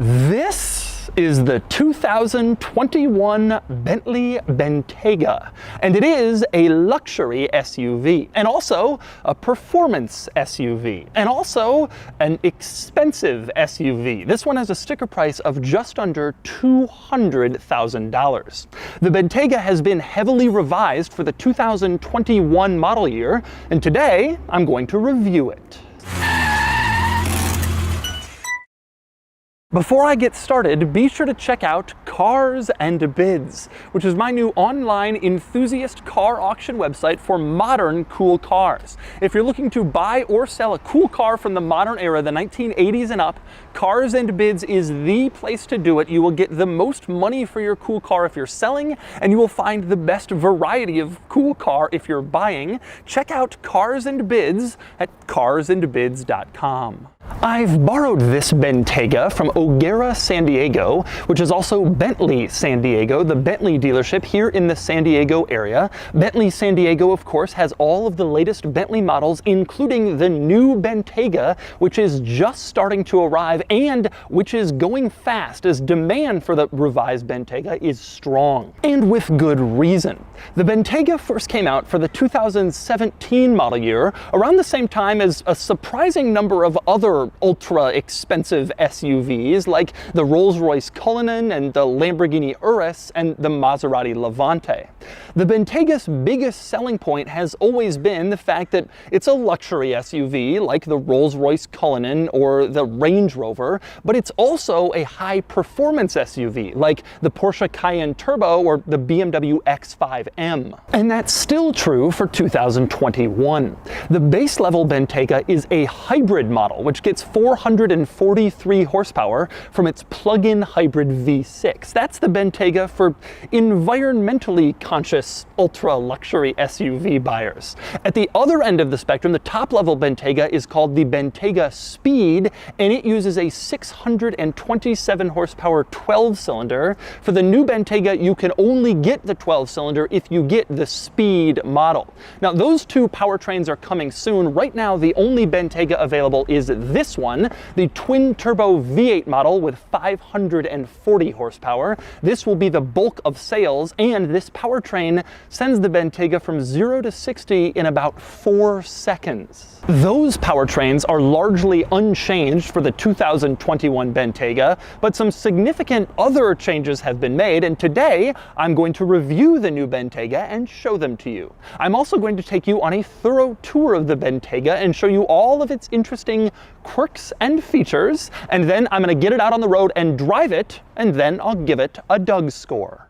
This is the 2021 Bentley Bentayga, and it is a luxury SUV, and also a performance SUV, and also an expensive SUV. This one has a sticker price of just under $200,000. The Bentayga has been heavily revised for the 2021 model year, and today I'm going to review it. Before I get started, be sure to check out Cars and Bids, which is my new online enthusiast car auction website for modern cool cars. If you're looking to buy or sell a cool car from the modern era, the 1980s and up, Cars and Bids is the place to do it. You will get the most money for your cool car if you're selling, and you will find the best variety of cool car if you're buying. Check out Cars and Bids at carsandbids.com. I've borrowed this Bentayga from O'Gara, San Diego, which is also Bentley San Diego, the Bentley dealership here in the San Diego area. Bentley San Diego, of course, has all of the latest Bentley models, including the new Bentayga, which is just starting to arrive and which is going fast as demand for the revised Bentayga is strong. And with good reason. The Bentayga first came out for the 2017 model year, around the same time as a surprising number of other ultra expensive SUVs like the Rolls-Royce Cullinan and the Lamborghini Urus and the Maserati Levante. The Bentayga's biggest selling point has always been the fact that it's a luxury SUV like the Rolls-Royce Cullinan or the Range Rover, but it's also a high performance SUV like the Porsche Cayenne Turbo or the BMW X5M. And that's still true for 2021. The base level Bentayga is a hybrid model, which gets 443 horsepower from its plug-in hybrid V6. That's the Bentayga for environmentally conscious ultra-luxury SUV buyers. At the other end of the spectrum, the top-level Bentayga is called the Bentayga Speed, and it uses a 627 horsepower 12-cylinder. For the new Bentayga, you can only get the 12-cylinder if you get the Speed model. Now, those two powertrains are coming soon. Right now, the only Bentayga available is this one, the twin-turbo V8 model with 540 horsepower. This will be the bulk of sales, and this powertrain sends the Bentayga from 0 to 60 in about 4 seconds. Those powertrains are largely unchanged for the 2021 Bentayga, but some significant other changes have been made, and today I'm going to review the new Bentayga and show them to you. I'm also going to take you on a thorough tour of the Bentayga and show you all of its interesting quirks and features, and then I'm going to get it out on the road and drive it, and then I'll give it a Doug score.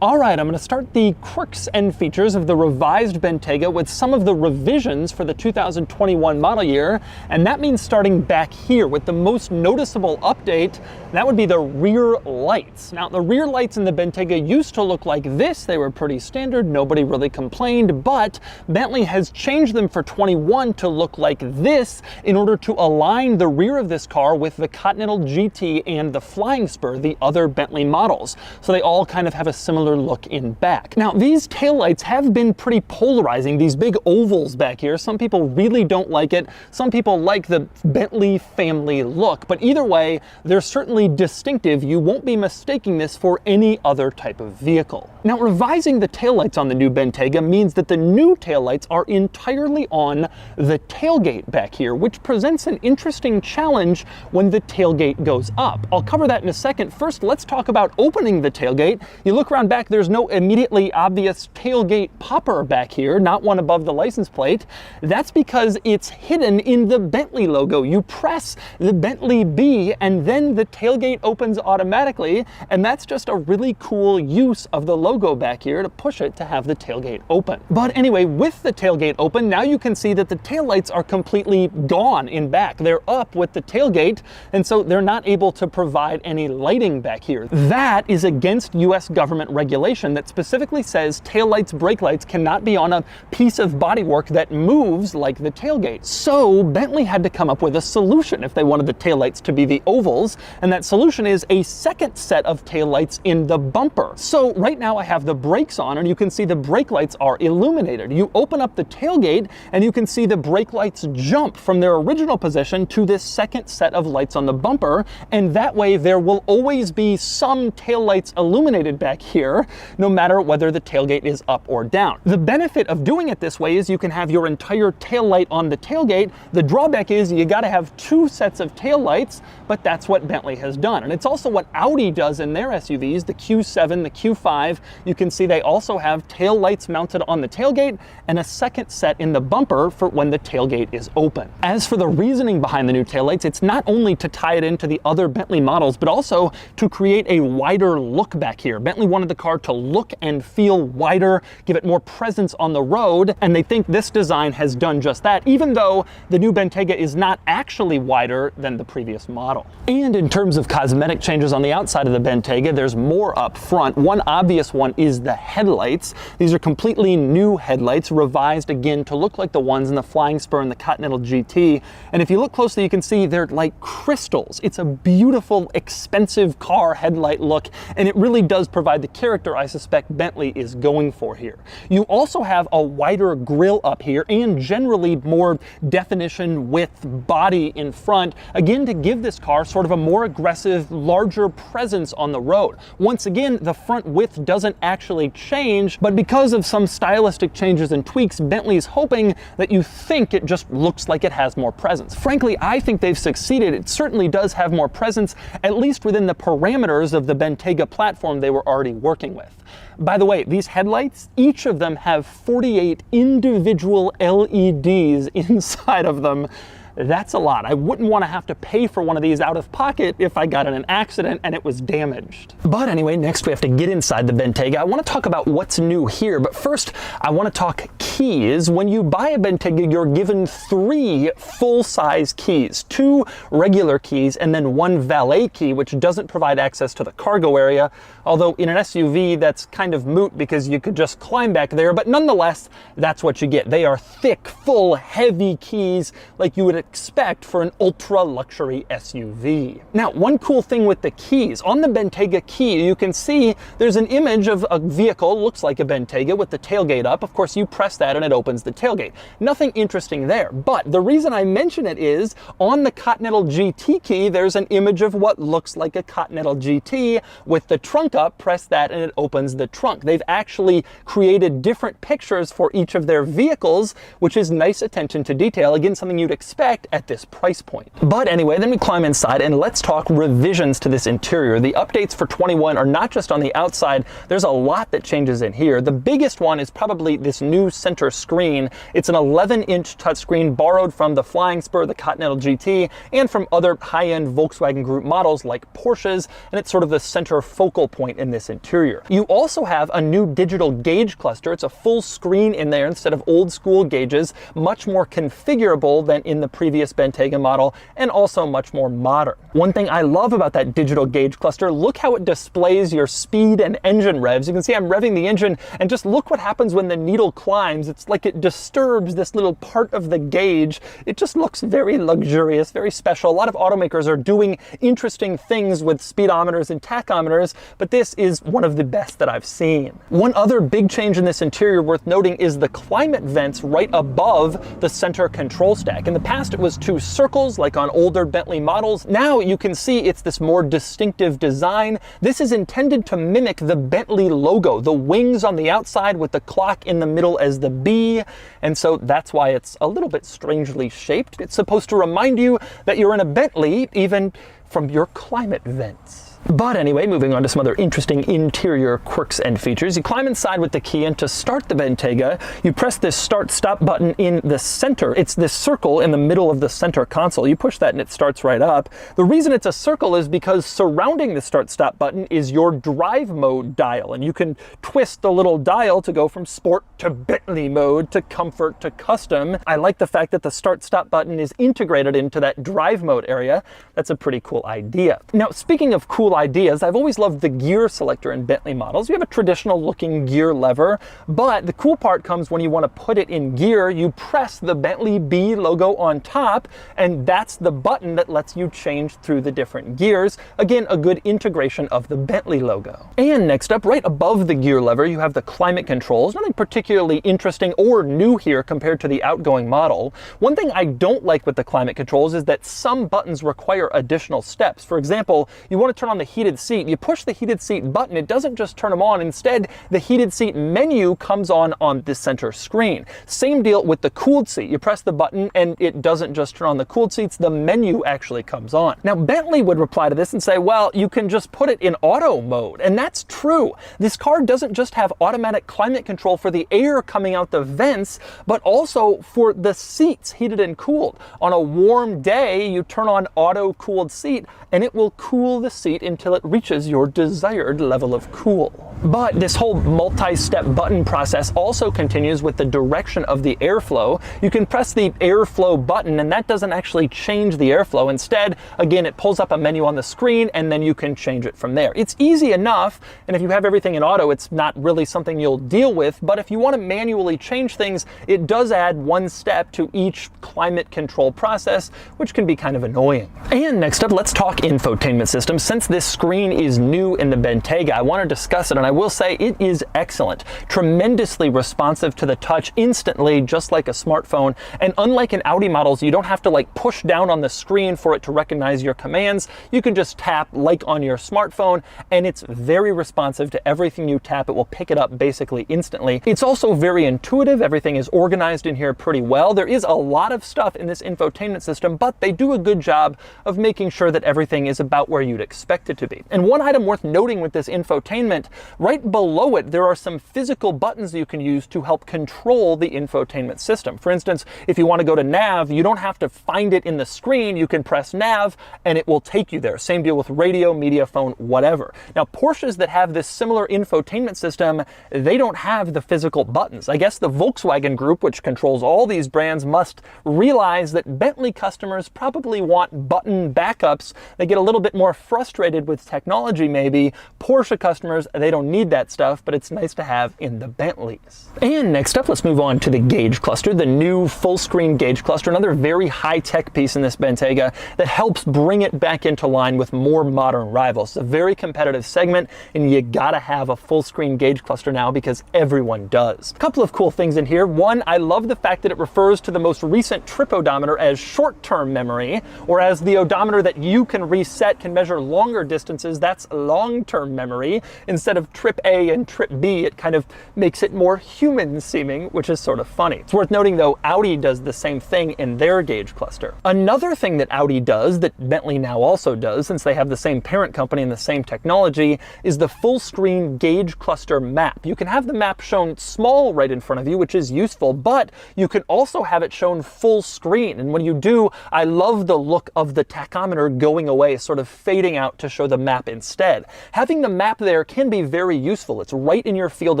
Alright, I'm going to start the quirks and features of the revised Bentayga with some of the revisions for the 2021 model year, and that means starting back here with the most noticeable update. That would be the rear lights. Now, the rear lights in the Bentayga used to look like this. They were pretty standard, nobody really complained, but Bentley has changed them for 21 to look like this in order to align the rear of this car with the Continental GT and the Flying Spur, the other Bentley models. So they all kind of have a similar look in back. Now, these taillights have been pretty polarizing, these big ovals back here. Some people really don't like it. Some people like the Bentley family look, but either way, they're certainly distinctive. You won't be mistaking this for any other type of vehicle. Now, revising the taillights on the new Bentayga means that the new taillights are entirely on the tailgate back here, which presents an interesting challenge when the tailgate goes up. I'll cover that in a second. First, let's talk about opening the tailgate. You look around back, there's no immediately obvious tailgate popper back here, not one above the license plate. That's because it's hidden in the Bentley logo. You press the Bentley B and then the tailgate opens automatically, and that's just a really cool use of the logo back here to push it to have the tailgate open. But anyway, with the tailgate open, now you can see that the taillights are completely gone in back. They're up with the tailgate, and so they're not able to provide any lighting back here. That is against US government regulations regulation that specifically says taillights, brake lights cannot be on a piece of bodywork that moves like the tailgate. So Bentley had to come up with a solution if they wanted the taillights to be the ovals, and that solution is a second set of taillights in the bumper. So right now I have the brakes on, and you can see the brake lights are illuminated. You open up the tailgate and you can see the brake lights jump from their original position to this second set of lights on the bumper, and that way there will always be some taillights illuminated back here, no matter whether the tailgate is up or down. The benefit of doing it this way is you can have your entire tail light on the tailgate. The drawback is you gotta have two sets of tail lights, but that's what Bentley has done. And it's also what Audi does in their SUVs, the Q7, the Q5. You can see they also have tail lights mounted on the tailgate and a second set in the bumper for when the tailgate is open. As for the reasoning behind the new taillights, it's not only to tie it into the other Bentley models, but also to create a wider look back here. Bentley wanted the car to look and feel wider, give it more presence on the road, and they think this design has done just that, even though the new Bentayga is not actually wider than the previous model. And in terms of cosmetic changes on the outside of the Bentayga, there's more up front. One obvious one is the headlights. These are completely new headlights, revised again to look like the ones in the Flying Spur and the Continental GT. And if you look closely, you can see they're like crystals. It's a beautiful, expensive car headlight look, and it really does provide the character I suspect Bentley is going for here. You also have a wider grille up here and generally more definition with body in front, again to give this car sort of a more aggressive, larger presence on the road. Once again, the front width doesn't actually change, but because of some stylistic changes and tweaks, Bentley is hoping that you think it just looks like it has more presence. Frankly, I think they've succeeded. It certainly does have more presence, at least within the parameters of the Bentayga platform they were already working with. By the way, these headlights, each of them have 48 individual LEDs inside of them. That's a lot. I wouldn't want to have to pay for one of these out of pocket if I got in an accident and it was damaged. But anyway, next we have to get inside the Bentayga. I want to talk about what's new here, but first I want to talk keys. When you buy a Bentayga, you're given 3 full-size keys, 2 regular keys, and then 1 valet key, which doesn't provide access to the cargo area. Although in an SUV, that's kind of moot because you could just climb back there, but nonetheless, that's what you get. They are thick, full, heavy keys like you would expect for an ultra luxury SUV. Now, one cool thing with the keys, on the Bentayga key, you can see there's an image of a vehicle, looks like a Bentayga with the tailgate up. Of course, you press that and it opens the tailgate. Nothing interesting there, but the reason I mention it is on the Continental GT key, there's an image of what looks like a Continental GT with the trunk up. Press that and it opens the trunk. They've actually created different pictures for each of their vehicles, which is nice attention to detail. Again, something you'd expect at this price point. But anyway, then we climb inside and let's talk revisions to this interior. The updates for 21 are not just on the outside, there's a lot that changes in here. The biggest one is probably this new center screen. It's an 11-inch touchscreen borrowed from the Flying Spur, the Continental GT, and from other high-end Volkswagen Group models like Porsches, and it's sort of the center focal point in this interior. You also have a new digital gauge cluster. It's a full screen in there instead of old school gauges, much more configurable than in the previous Bentayga model, and also much more modern. One thing I love about that digital gauge cluster, look how it displays your speed and engine revs. You can see I'm revving the engine, and just look what happens when the needle climbs. It's like it disturbs this little part of the gauge. It just looks very luxurious, very special. A lot of automakers are doing interesting things with speedometers and tachometers, but this is one of the best that I've seen. One other big change in this interior worth noting is the climate vents right above the center control stack. In the past, it was 2 circles like on older Bentley models. Now you can see it's this more distinctive design. This is intended to mimic the Bentley logo, the wings on the outside with the clock in the middle as the B, and so that's why it's a little bit strangely shaped. It's supposed to remind you that you're in a Bentley, even from your climate vents. But anyway, moving on to some other interesting interior quirks and features. You climb inside with the key, and to start the Bentayga, you press this start-stop button in the center. It's this circle in the middle of the center console. You push that and it starts right up. The reason it's a circle is because surrounding the start-stop button is your drive mode dial, and you can twist the little dial to go from sport to Bentley mode to comfort to custom. I like the fact that the start-stop button is integrated into that drive mode area. That's a pretty cool idea. Now, speaking of cool cool ideas. I've always loved the gear selector in Bentley models. You have a traditional looking gear lever, but the cool part comes when you want to put it in gear. You press the Bentley B logo on top, and that's the button that lets you change through the different gears. Again, a good integration of the Bentley logo. And next up, right above the gear lever, you have the climate controls. Nothing particularly interesting or new here compared to the outgoing model. One thing I don't like with the climate controls is that some buttons require additional steps. For example, you want to turn on the heated seat. You push the heated seat button, it doesn't just turn them on. Instead, the heated seat menu comes on the center screen. Same deal with the cooled seat. You press the button and it doesn't just turn on the cooled seats, the menu actually comes on. Now, Bentley would reply to this and say, well, you can just put it in auto mode. And that's true. This car doesn't just have automatic climate control for the air coming out the vents, but also for the seats, heated and cooled. On a warm day, you turn on auto cooled seat and it will cool the seat until it reaches your desired level of cool. But this whole multi-step button process also continues with the direction of the airflow. You can press the airflow button and that doesn't actually change the airflow. Instead, again, it pulls up a menu on the screen and then you can change it from there. It's easy enough, and if you have everything in auto, it's not really something you'll deal with, but if you want to manually change things, it does add one step to each climate control process, which can be kind of annoying. And next up, let's talk infotainment system. Since this screen is new in the Bentayga, I want to discuss it, and I will say it is excellent. Tremendously responsive to the touch instantly, just like a smartphone. And unlike in Audi models, you don't have to like push down on the screen for it to recognize your commands. You can just tap like on your smartphone, and it's very responsive to everything you tap. It will pick it up basically instantly. It's also very intuitive. Everything is organized in here pretty well. There is a lot of stuff in this infotainment system, but they do a good job of making sure that everything is about where you'd expect it to be. And one item worth noting with this infotainment, right below it, there are some physical buttons you can use to help control the infotainment system. For instance, if you want to go to nav, you don't have to find it in the screen. You can press nav and it will take you there. Same deal with radio, media, phone, whatever. Now, Porsches that have this similar infotainment system, they don't have the physical buttons. I guess the Volkswagen Group, which controls all these brands, must realize that Bentley customers probably want button backups. They get a little bit more frustrated with technology maybe. Porsche customers, they don't need that stuff, but it's nice to have in the Bentleys. And next up, let's move on to the gauge cluster, the new full screen gauge cluster, another very high-tech piece in this Bentayga that helps bring it back into line with more modern rivals. It's a very competitive segment, and you gotta have a full screen gauge cluster now because everyone does. A couple of cool things in here. One, I love the fact that it refers to the most recent trip odometer as short-term memory, whereas the odometer that you can reset can measure longer distances. That's long-term memory. Instead of trip A and trip B, it kind of makes it more human-seeming, which is sort of funny. It's worth noting, though, Audi does the same thing in their gauge cluster. Another thing that Audi does, that Bentley now also does, since they have the same parent company and the same technology, is the full-screen gauge cluster map. You can have the map shown small right in front of you, which is useful, but you can also have it shown full screen. And when you do, I love the look of the tachometer going away, sort of fading out to show the map instead. Having the map there can be very useful. It's right in your field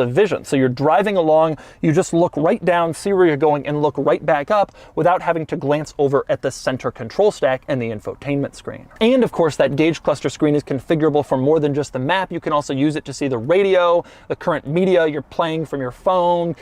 of vision. So you're driving along, you just look right down, see where you're going, and look right back up without having to glance over at the center control stack and the infotainment screen. And of course, that gauge cluster screen is configurable for more than just the map. You can also use it to see the radio, the current media you're playing from your phone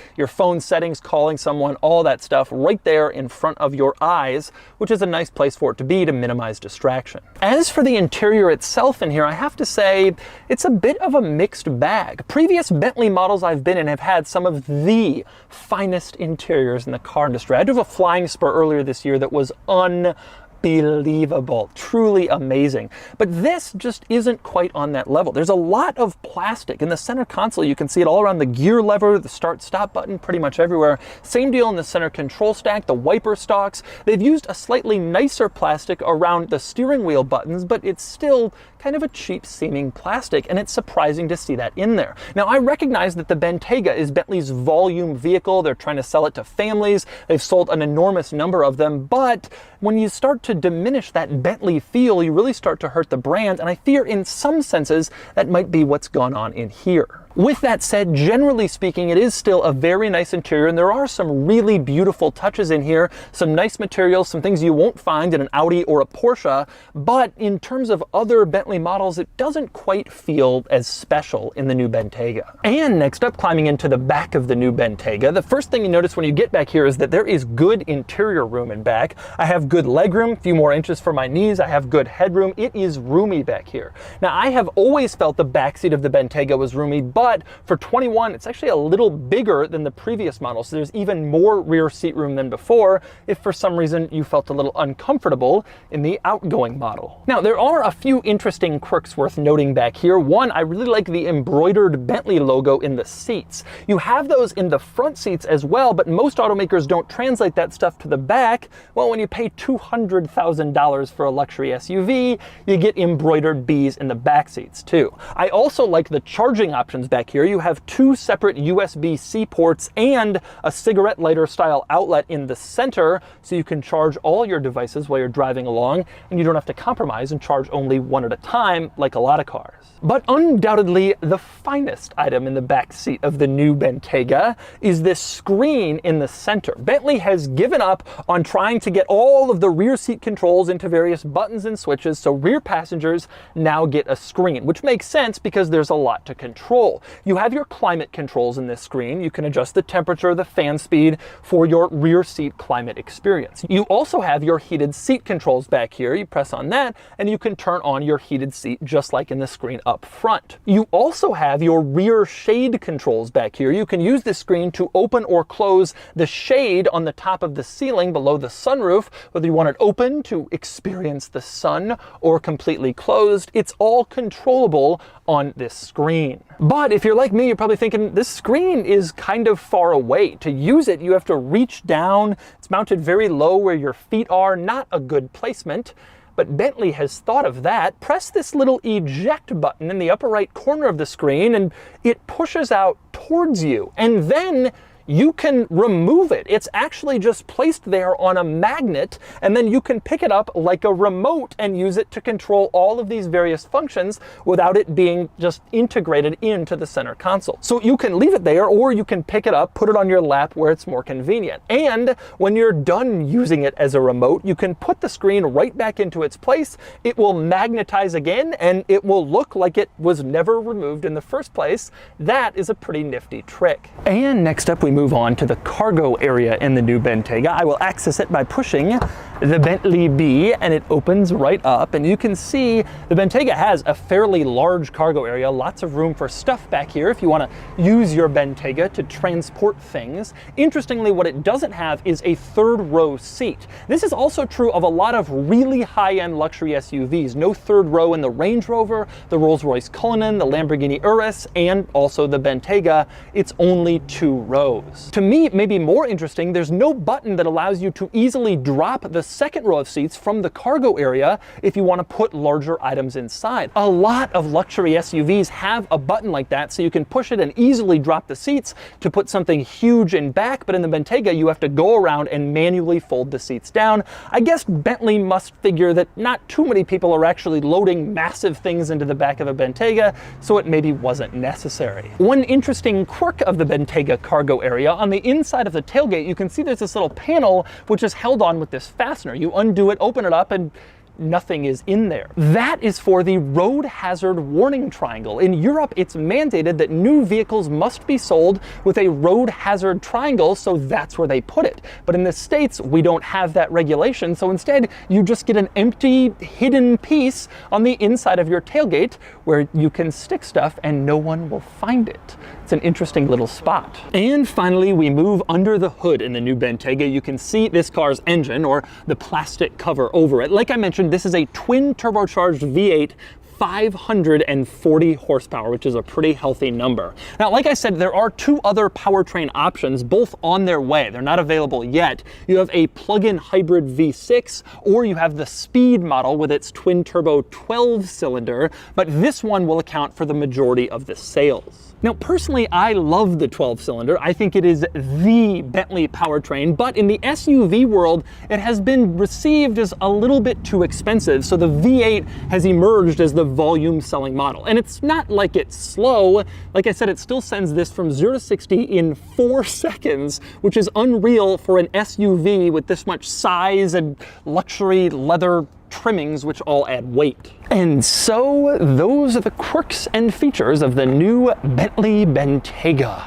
settings, calling someone, all that stuff right there in front of your eyes, which is a nice place for it to be to minimize distraction. As for the interior itself in here, I have to say it's a bit of a mixed bag. Previous Bentley models I've been in have had some of the finest interiors in the car industry. I drove a Flying Spur earlier this year that was unbelievable, truly amazing. But this just isn't quite on that level. There's a lot of plastic. In the center console, you can see it all around the gear lever, the start-stop button, pretty much everywhere. Same deal in the center control stack, the wiper stalks. They've used a slightly nicer plastic around the steering wheel buttons, but it's still kind of a cheap-seeming plastic, and it's surprising to see that in there. Now, I recognize that the Bentayga is Bentley's volume vehicle. They're trying to sell it to families. They've sold an enormous number of them, but when you start to diminish that Bentley feel, you really start to hurt the brand, and I fear in some senses that might be what's gone on in here. With that said, generally speaking, it is still a very nice interior, and there are some really beautiful touches in here, some nice materials, some things you won't find in an Audi or a Porsche, but in terms of other Bentley models, it doesn't quite feel as special in the new Bentayga. And next up, climbing into the back of the new Bentayga, the first thing you notice when you get back here is that there is good interior room in back. I have good legroom, a few more inches for my knees. I have good headroom. It is roomy back here. Now, I have always felt the backseat of the Bentayga was roomy, but for 21, it's actually a little bigger than the previous model, so there's even more rear seat room than before if for some reason you felt a little uncomfortable in the outgoing model. Now, there are a few interesting quirks worth noting back here. One, I really like the embroidered Bentley logo in the seats. You have those in the front seats as well, but most automakers don't translate that stuff to the back. Well, when you pay $200,000 for a luxury SUV, you get embroidered Bs in the back seats too. I also like the charging options back here. You have two separate USB-C ports and a cigarette lighter style outlet in the center, so you can charge all your devices while you're driving along, and you don't have to compromise and charge only one at a time like a lot of cars. But undoubtedly, the finest item in the back seat of the new Bentayga is this screen in the center. Bentley has given up on trying to get all of the rear seat controls into various buttons and switches, so rear passengers now get a screen, which makes sense because there's a lot to control. You have your climate controls in this screen. You can adjust the temperature, the fan speed for your rear seat climate experience. You also have your heated seat controls back here. You press on that and you can turn on your heated seat just like in the screen up front. You also have your rear shade controls back here. You can use this screen to open or close the shade on the top of the ceiling below the sunroof, whether you want it open to experience the sun or completely closed. It's all controllable on this screen. But if you're like me, you're probably thinking this screen is kind of far away. To use it, you have to reach down. It's mounted very low where your feet are, not a good placement. But Bentley has thought of that. Press this little eject button in the upper right corner of the screen and it pushes out towards you. And then you can remove it. It's actually just placed there on a magnet, and then you can pick it up like a remote and use it to control all of these various functions without it being just integrated into the center console. So you can leave it there, or you can pick it up, put it on your lap where it's more convenient. And when you're done using it as a remote, you can put the screen right back into its place. It will magnetize again, and it will look like it was never removed in the first place. That is a pretty nifty trick. And next up, we move on to the cargo area in the new Bentayga. I will access it by pushing the Bentley B, and it opens right up, and you can see the Bentayga has a fairly large cargo area, lots of room for stuff back here if you want to use your Bentayga to transport things. Interestingly, what it doesn't have is a third row seat. This is also true of a lot of really high-end luxury SUVs. No third row in the Range Rover, the Rolls-Royce Cullinan, the Lamborghini Urus, and also the Bentayga. It's only 2 rows. To me, maybe more interesting, there's no button that allows you to easily drop the second row of seats from the cargo area if you want to put larger items inside. A lot of luxury SUVs have a button like that, so you can push it and easily drop the seats to put something huge in back, but in the Bentayga, you have to go around and manually fold the seats down. I guess Bentley must figure that not too many people are actually loading massive things into the back of a Bentayga, so it maybe wasn't necessary. One interesting quirk of the Bentayga cargo area, on the inside of the tailgate, you can see there's this little panel which is held on with this fastener. You undo it, open it up, and nothing is in there. That is for the road hazard warning triangle. In Europe, it's mandated that new vehicles must be sold with a road hazard triangle, so that's where they put it. But in the States, we don't have that regulation, so instead, you just get an empty, hidden piece on the inside of your tailgate where you can stick stuff and no one will find it. It's an interesting little spot. And finally, we move under the hood in the new Bentayga. You can see this car's engine, or the plastic cover over it. Like I mentioned, this is a twin turbocharged V8, 540 horsepower, which is a pretty healthy number. Now, like I said, there are 2 other powertrain options, both on their way. They're not available yet. You have a plug-in hybrid V6, or you have the Speed model with its twin turbo 12-cylinder, but this one will account for the majority of the sales. Now, personally, I love the 12-cylinder. I think it is the Bentley powertrain, but in the SUV world, it has been received as a little bit too expensive, so the V8 has emerged as the volume-selling model. And it's not like it's slow. Like I said, it still sends this from 0 to 60 in 4 seconds, which is unreal for an SUV with this much size and luxury leather trimmings, which all add weight. And so those are the quirks and features of the new Bentley Bentayga.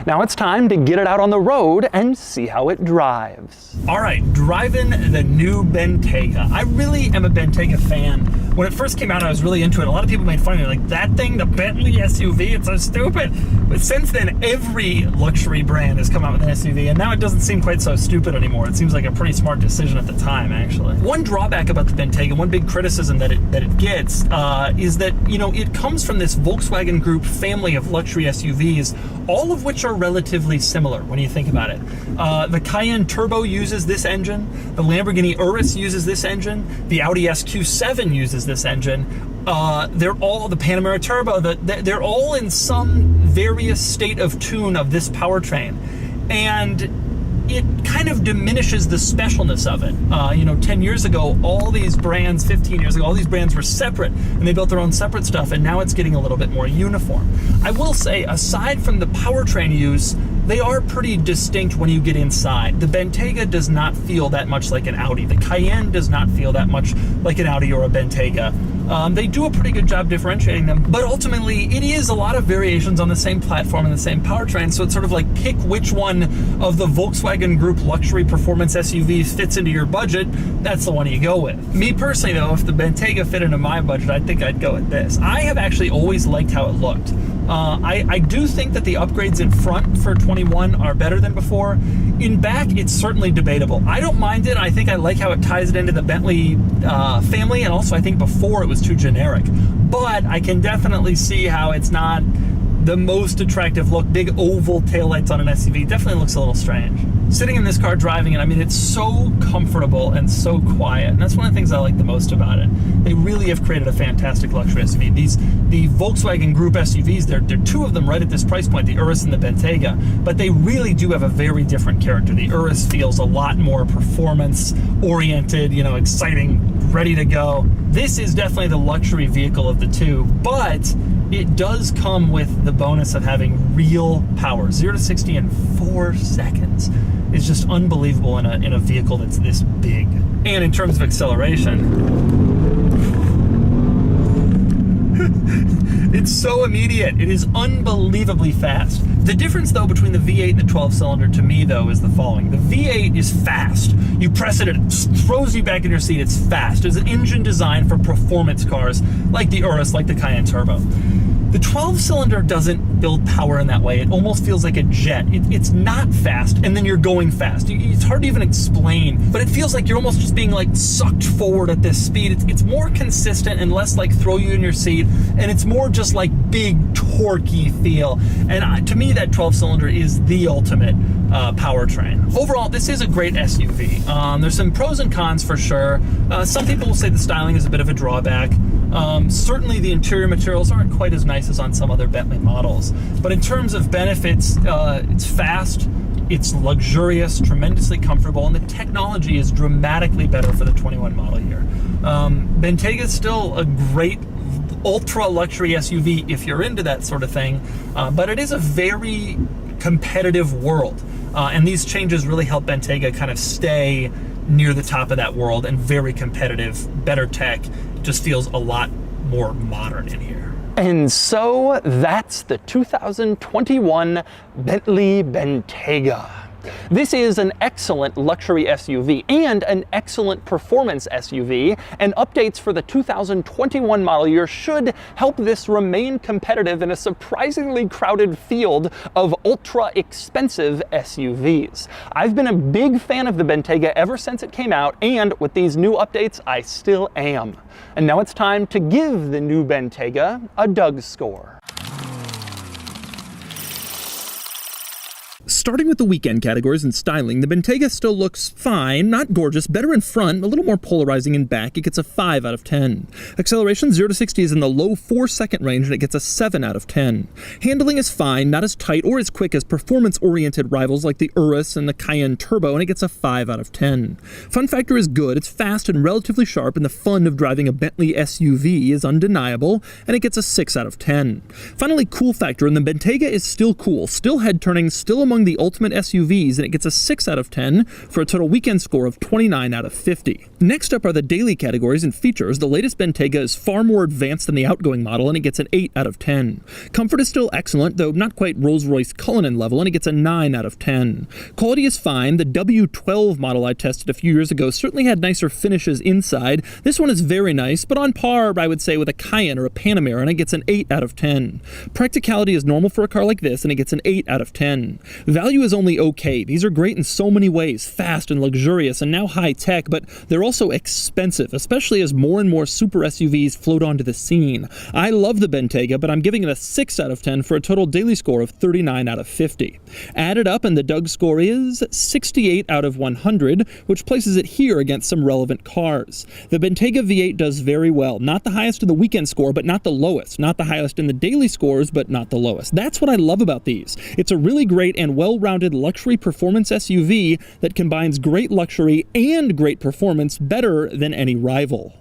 Now it's time to get it out on the road and see how it drives. All right, driving the new Bentayga. I really am a Bentayga fan. When it first came out, I was really into it. A lot of people made fun of me, like, that thing, the Bentley SUV, it's so stupid. But since then, every luxury brand has come out with an SUV, and now it doesn't seem quite so stupid anymore. It seems like a pretty smart decision at the time, actually. One drawback about the Bentayga, one big criticism that it gets, is that, you know, it comes from this Volkswagen Group family of luxury SUVs, all of which are relatively similar when you think about it. The Cayenne Turbo uses this engine, the Lamborghini Urus uses this engine, the Audi SQ7 uses this engine. They're all, the Panamera Turbo, they're all in some various state of tune of this powertrain. And it kind of diminishes the specialness of it. You know, 10 years ago, all these brands, 15 years ago, all these brands were separate, and they built their own separate stuff, and now it's getting a little bit more uniform. I will say, aside from the powertrain use, they are pretty distinct when you get inside. The Bentayga does not feel that much like an Audi. The Cayenne does not feel that much like an Audi or a Bentayga. They do a pretty good job differentiating them, but ultimately it is a lot of variations on the same platform and the same powertrain, so it's sort of like pick which one of the Volkswagen Group luxury performance SUVs fits into your budget, that's the one you go with. Me personally though, if the Bentayga fit into my budget, I think I'd go with this. I have actually always liked how it looked. I do think that the upgrades in front for 21 are better than before. In back, it's certainly debatable. I don't mind it. I think I like how it ties it into the Bentley family, and also I think before it was too generic. But I can definitely see how it's not the most attractive look. Big oval taillights on an SUV definitely looks a little strange. Sitting in this car driving it, I mean, it's so comfortable and so quiet, and that's one of the things I like the most about it. They really have created a fantastic luxury SUV. The Volkswagen Group SUVs, there are two of them right at this price point, the Urus and the Bentayga, but they really do have a very different character. The Urus feels a lot more performance-oriented, you know, exciting, ready to go. This is definitely the luxury vehicle of the two, but it does come with the bonus of having real power. 0 to 60 in 4 seconds is just unbelievable in a vehicle that's this big. And in terms of acceleration, it's so immediate. It is unbelievably fast. The difference, though, between the V8 and the 12-cylinder to me, though, is the following. The V8 is fast. You press it, it throws you back in your seat. It's fast. It's an engine designed for performance cars like the Urus, like the Cayenne Turbo. The 12-cylinder doesn't build power in that way. It almost feels like a jet. It's not fast, and then you're going fast. It's hard to even explain, but it feels like you're almost just being like sucked forward at this speed. It's more consistent and less like throw you in your seat, and it's more just like big, torquey feel. And to me, that 12-cylinder is the ultimate powertrain. Overall, this is a great SUV. There's some pros and cons for sure. Some people will say the styling is a bit of a drawback. Certainly the interior materials aren't quite as nice as on some other Bentley models. But in terms of benefits, it's fast, it's luxurious, tremendously comfortable, and the technology is dramatically better for the 21 model year. Bentayga is still a great ultra luxury SUV if you're into that sort of thing, but it is a very competitive world. And these changes really help Bentayga kind of stay near the top of that world and very competitive, better tech. Just feels a lot more modern in here. And so that's the 2021 Bentley Bentayga. This is an excellent luxury SUV and an excellent performance SUV, and updates for the 2021 model year should help this remain competitive in a surprisingly crowded field of ultra-expensive SUVs. I've been a big fan of the Bentayga ever since it came out, and with these new updates, I still am. And now it's time to give the new Bentayga a Doug score. Starting with the weekend categories and styling, the Bentayga still looks fine, not gorgeous, better in front, a little more polarizing in back. It gets a 5 out of 10. Acceleration 0 to 60 is in the low 4-second range, and it gets a 7 out of 10. Handling is fine, not as tight or as quick as performance-oriented rivals like the Urus and the Cayenne Turbo, and it gets a 5 out of 10. Fun factor is good, it's fast and relatively sharp, and the fun of driving a Bentley SUV is undeniable, and it gets a 6 out of 10. Finally, cool factor, and the Bentayga is still cool, still head-turning, still among the ultimate SUVs, and it gets a 6 out of 10 for a total weekend score of 29 out of 50. Next up are the daily categories and features. The latest Bentayga is far more advanced than the outgoing model, and it gets an 8 out of 10. Comfort is still excellent, though not quite Rolls-Royce Cullinan level, and it gets a 9 out of 10. Quality is fine. The W12 model I tested a few years ago certainly had nicer finishes inside. This one is very nice, but on par, I would say, with a Cayenne or a Panamera, and it gets an 8 out of 10. Practicality is normal for a car like this, and it gets an 8 out of 10. Value is only okay. These are great in so many ways, fast and luxurious and now high-tech, but they're also expensive, especially as more and more super SUVs float onto the scene. I love the Bentayga, but I'm giving it a 6 out of 10 for a total daily score of 39 out of 50. Add it up and the Doug score is 68 out of 100, which places it here against some relevant cars. The Bentayga V8 does very well. Not the highest in the weekend score, but not the lowest. Not the highest in the daily scores, but not the lowest. That's what I love about these. It's a really great and well-rounded luxury performance SUV that combines great luxury and great performance better than any rival.